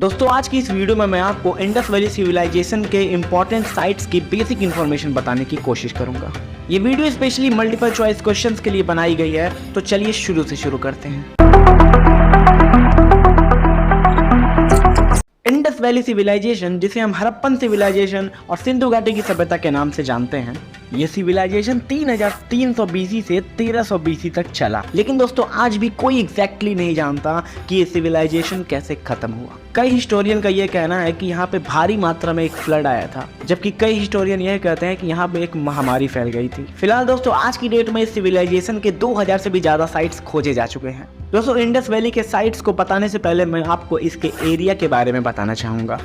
दोस्तों आज की इस वीडियो में मैं आपको इंडस वैली सिविलाइजेशन के इंपॉर्टेंट साइट्स की बेसिक इन्फॉर्मेशन बताने की कोशिश करूंगा। ये video specially multiple choice questions के लिए बनाई गई है, तो चलिए शुरू करते हैं। इंडस वैली सिविलाइजेशन, जिसे हम हड़प्पन सिविलाइजेशन और सिंधु घाटी की सभ्यता के नाम से जानते हैं, ये सिविलाइजेशन 3300 बीसी से 1300 बीसी तक चला। लेकिन दोस्तों आज भी कोई एग्जैक्टली नहीं जानता कि ये सिविलाइजेशन कैसे खत्म हुआ। कई हिस्टोरियन का ये कहना है कि यहाँ पे भारी मात्रा में एक फ्लड आया था, जबकि कई हिस्टोरियन यह कहते हैं कि यहाँ पे एक महामारी फैल गई थी। फिलहाल दोस्तों आज की डेट में इस सिविलाइजेशन के 2000 से भी ज्यादा साइट्स खोजे जा चुके हैं। दोस्तों इंडस वैली के साइट्स को बताने से पहले मैं आपको इसके एरिया के बारे में बताना चाहूंगा।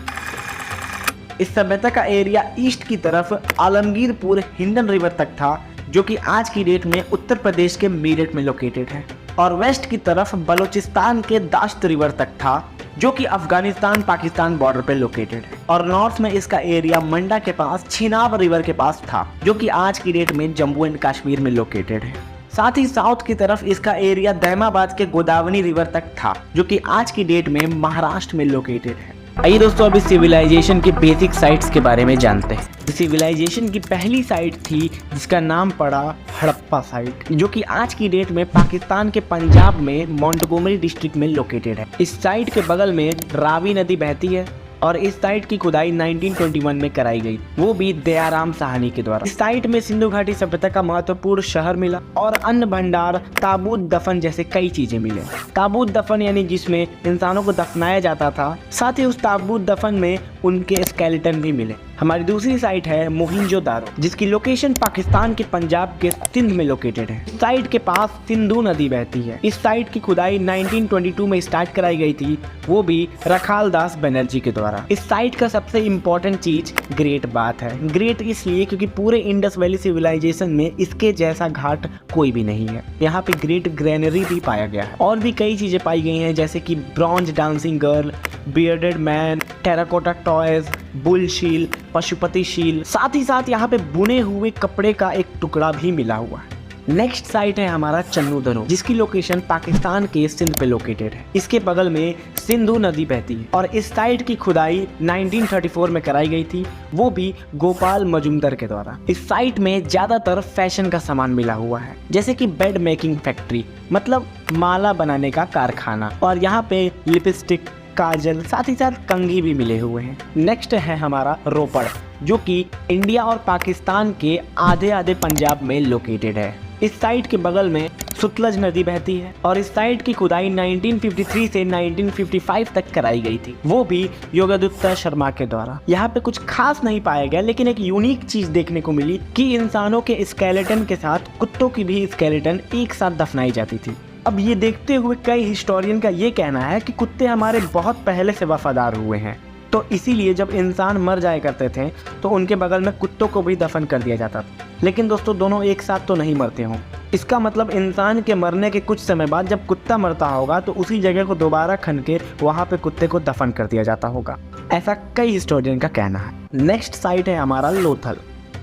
इस सभ्यता का एरिया ईस्ट की तरफ आलमगीरपुर हिंडन रिवर तक था, जो कि आज की डेट में उत्तर प्रदेश के मेरठ में लोकेटेड है, और वेस्ट की तरफ बलूचिस्तान के दाश्त रिवर तक था, जो कि अफगानिस्तान पाकिस्तान बॉर्डर पे लोकेटेड है, और नॉर्थ में इसका एरिया मंडा के पास छिनाब रिवर के पास था, जो कि आज की डेट में जम्मू एंड कश्मीर में लोकेटेड है। साथ ही साउथ की तरफ इसका एरिया दैमाबाद के गोदावरी रिवर तक था, जो कि आज की डेट में महाराष्ट्र में लोकेटेड है। आइए दोस्तों अब इस सिविलाइजेशन के बेसिक साइट्स के बारे में जानते हैं। सिविलाइजेशन की पहली साइट थी जिसका नाम पड़ा हड़प्पा साइट, जो कि आज की डेट में पाकिस्तान के पंजाब में मोंटगोमरी डिस्ट्रिक्ट में लोकेटेड है। इस साइट के बगल में रावी नदी बहती है, और इस साइट की खुदाई 1921 में कराई गई, वो भी दयाराम साहनी के द्वारा। इस साइट में सिंधु घाटी सभ्यता का महत्वपूर्ण शहर मिला, और अन्न भंडार, ताबूत दफन जैसे कई चीजें मिले। ताबूत दफन यानी जिसमें इंसानों को दफनाया जाता था, साथ ही उस ताबूत दफन में उनके स्केलेटन भी मिले। हमारी दूसरी साइट है मोहिंजोदारो, जिसकी लोकेशन पाकिस्तान के पंजाब के सिंध में लोकेटेड है। साइट के पास सिंधु नदी बहती है। इस साइट की खुदाई 1922 में स्टार्ट कराई गई थी, वो भी रखाल दास बनर्जी के द्वारा। इस साइट का सबसे इम्पोर्टेंट चीज ग्रेट बात है। ग्रेट इसलिए क्योंकि पूरे इंडस वैली सिविलाइजेशन में इसके जैसा घाट कोई भी नहीं है। यहाँ पे ग्रेट ग्रेनरी भी पाया गया है, और भी कई चीजें पाई गई हैं, जैसे कि bronze dancing girl, bearded man, terracotta toys, bull शील, पशुपति शील, साथ ही साथ यहाँ पे बुने हुए कपड़े का एक टुकड़ा भी मिला हुआ है। नेक्स्ट साइट है हमारा चन्नूदरो, जिसकी लोकेशन पाकिस्तान के सिंध पे लोकेटेड है। इसके बगल में सिंधु नदी बहती है, और इस साइट की खुदाई 1934 में कराई गई थी, वो भी गोपाल मजुमदार के द्वारा। इस साइट में ज्यादातर फैशन का सामान मिला हुआ है, जैसे कि बेड मेकिंग फैक्ट्री, मतलब माला बनाने का कारखाना, और यहाँ पे लिपस्टिक, काजल, साथ ही साथ कंघी भी मिले हुए हैं। नेक्स्ट है हमारा रोपड़, जो कि इंडिया और पाकिस्तान के आधे आधे पंजाब में लोकेटेड है। इस साइट के बगल में सुतलज नदी बहती है, और इस साइट की खुदाई 1953 से 1955 तक कराई गई थी, वो भी योगादित्य शर्मा के द्वारा। यहाँ पे कुछ खास नहीं पाया गया, लेकिन एक यूनिक चीज देखने को मिली कि इंसानों के स्केलेटन के साथ कुत्तों की भी स्केलेटन एक साथ दफनाई जाती थी। अब ये देखते हुए कई हिस्टोरियन का ये कहना है कि कुत्ते हमारे बहुत पहले से वफादार हुए हैं, तो इसीलिए जब इंसान मर जाया करते थे तो उनके बगल में कुत्तों को भी दफन कर दिया जाता था। लेकिन दोस्तों दोनों एक साथ तो नहीं मरते हों। इसका मतलब इंसान के मरने के कुछ समय बाद जब कुत्ता मरता होगा तो उसी जगह को दोबारा खन के वहाँ पे कुत्ते को दफन कर दिया जाता होगा, ऐसा कई हिस्टोरियन का कहना है। नेक्स्ट साइट है हमारा लोथल,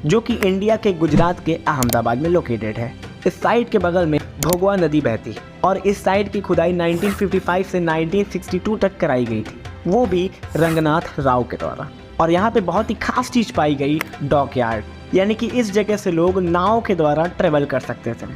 जो कि इंडिया के गुजरात के अहमदाबाद में लोकेटेड है। इस साइट के बगल में भोगवा नदी बहती है, और इस साइट की खुदाई 1955 से 1962 तक कराई गई थी, वो भी रंगनाथ राव के द्वारा। और यहाँ पे बहुत ही खास चीज पाई गई, डॉकयार्ड, यानी कि इस जगह से लोग नाव के द्वारा ट्रेवल कर सकते थे।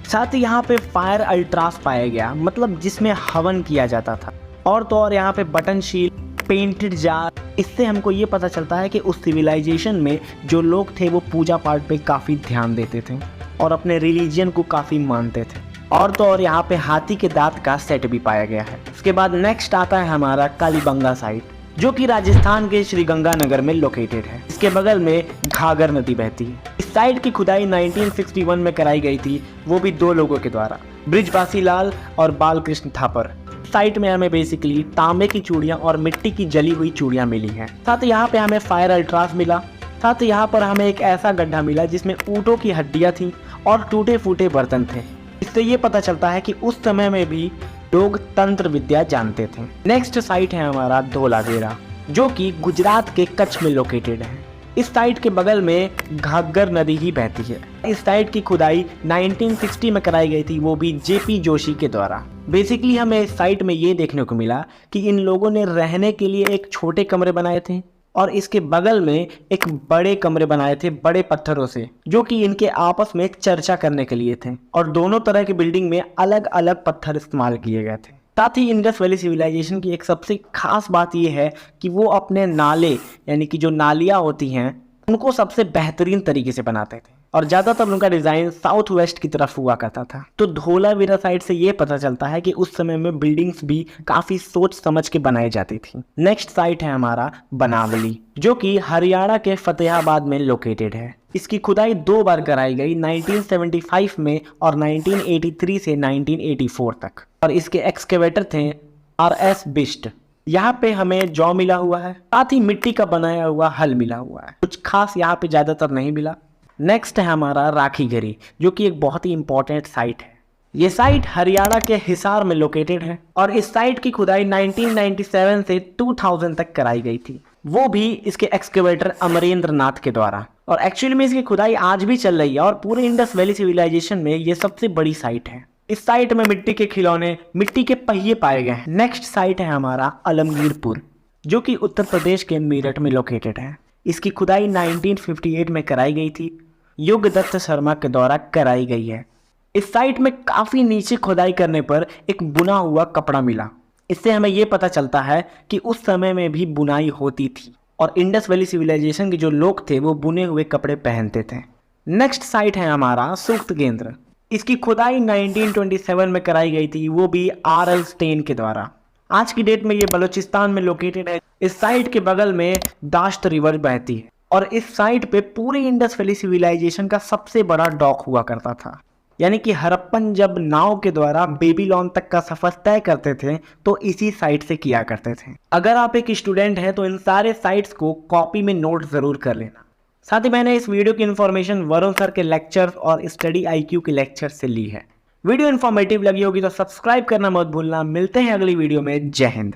साथ ही यहाँ पे फायर अल्ट्रास पाया गया, मतलब जिसमें हवन किया जाता था, और तो और यहाँ पे बटन शील, पेंटेड जार। इससे हमको ये पता चलता है कि उस सिविलाइजेशन में जो लोग थे वो पूजा पाठ पे काफ़ी ध्यान देते थे, और अपने रिलीजियन को काफ़ी मानते थे। और तो और यहाँ पे हाथी के दांत का सेट भी पाया गया है। उसके बाद नेक्स्ट आता है हमारा कालीबंगा साइट, जो कि राजस्थान के श्रीगंगानगर में लोकेटेड है। इसके बगल में घाघर नदी बहती है। इस साइट की खुदाई 1961 में कराई गई थी, वो भी दो लोगों के द्वारा, ब्रिजबासी लाल और बालकृष्ण थापर। साइट में हमें बेसिकली तांबे की चूड़ियाँ और मिट्टी की जली हुई चूड़ियाँ मिली हैं। साथ ही यहाँ पे हमें फायर अल्ट्रास मिला। साथ ही यहाँ पर हमें एक ऐसा गड्ढा मिला जिसमें ऊँटों की हड्डियाँ थीं और टूटे फूटे बर्तन थे। इससे ये पता चलता है कि उस समय में भी लोग तंत्र विद्या जानते थे। नेक्स्ट साइट है हमारा धोलावीरा, जो कि गुजरात के कच्छ में लोकेटेड है। इस साइट के बगल में घाघर नदी ही बहती है। इस साइट की खुदाई 1960 में कराई गई थी, वो भी जेपी जोशी के द्वारा। बेसिकली हमें इस साइट में ये देखने को मिला कि इन लोगों ने रहने के लिए एक छोटे कमरे बनाए थे और इसके बगल में एक बड़े कमरे बनाए थे बड़े पत्थरों से, जो कि इनके आपस में चर्चा करने के लिए थे। और दोनों तरह की बिल्डिंग में अलग अलग पत्थर इस्तेमाल किए गए थे। साथ ही इंडस वैली सिविलाइजेशन की एक सबसे खास बात यह है कि वो अपने नाले यानी कि जो नालियाँ होती हैं उनको सबसे बेहतरीन तरीके से बनाते थे और ज़्यादातर उनका डिज़ाइन साउथ वेस्ट की तरफ हुआ करता था। तो धोलावीरा साइड से ये पता चलता है कि उस समय में बिल्डिंग्स भी काफ़ी सोच समझ के बनाई जाती थी। नेक्स्ट साइट है हमारा बनावली, जो कि हरियाणा के फतेहाबाद में लोकेटेड है। इसकी खुदाई 2 बार कराई गई, 1975 में और 1983 से 1984 तक। और इसके एक्सकेवेटर थे RS बिस्ट। यहाँ पे हमें जौ मिला हुआ है, साथ ही मिट्टी का बनाया हुआ हल मिला हुआ है। कुछ खास यहाँ पे ज़्यादातर नहीं मिला। नेक्स्ट है हमारा राखीगढ़ी, जो कि एक बहुत ही इंपॉर्टेंट साइट है। ये साइट हरियाणा के हिसार में लोकेटेड है और इस साइट की खुदाई 1997 से 2000 तक कराई गई थी, वो भी इसके एक्सकेवेटर अमरेंद्र नाथ के द्वारा। और एक्चुअली में इसकी खुदाई आज भी चल रही है और पूरे इंडस वैली सिविलाइजेशन में ये सबसे बड़ी साइट है। इस साइट में मिट्टी के खिलौने, मिट्टी के पहिए पाए गए हैं। नेक्स्ट साइट है हमारा आलमगीरपुर, जो कि उत्तर प्रदेश के मेरठ में लोकेटेड है। इसकी खुदाई 1958 में कराई गई थी, युगदत्त शर्मा के द्वारा कराई गई है। इस साइट में काफ़ी नीचे खुदाई करने पर एक बुना हुआ कपड़ा मिला। इससे हमें ये पता चलता है कि उस समय में भी बुनाई होती थी और इंडस वैली सिविलाइजेशन के जो लोग थे वो बुने हुए कपड़े पहनते थे। नेक्स्ट साइट है हमारा सूक्त केंद्र। इसकी खुदाई 1927 में कराई गई थी, वो भी RL स्टेन के द्वारा। आज की डेट में ये बलूचिस्तान में लोकेटेड है। इस साइट के बगल में दाश्त रिवर बहती है और इस साइट पे पूरे इंडस वैली सिविलाइजेशन का सबसे बड़ा डॉक हुआ करता था। यानी कि हड़प्पन जब नाव के द्वारा बेबीलोन तक का सफर तय करते थे तो इसी साइट से किया करते थे। अगर आप एक स्टूडेंट हैं तो इन सारे साइट्स को कॉपी में नोट जरूर कर लेना। साथ ही मैंने इस वीडियो की इन्फॉर्मेशन वरुण सर के लेक्चर्स और स्टडी IQ के लेक्चर से ली है। वीडियो इन्फॉर्मेटिव लगी होगी तो सब्सक्राइब करना मत भूलना। मिलते हैं अगली वीडियो में। जय हिंद।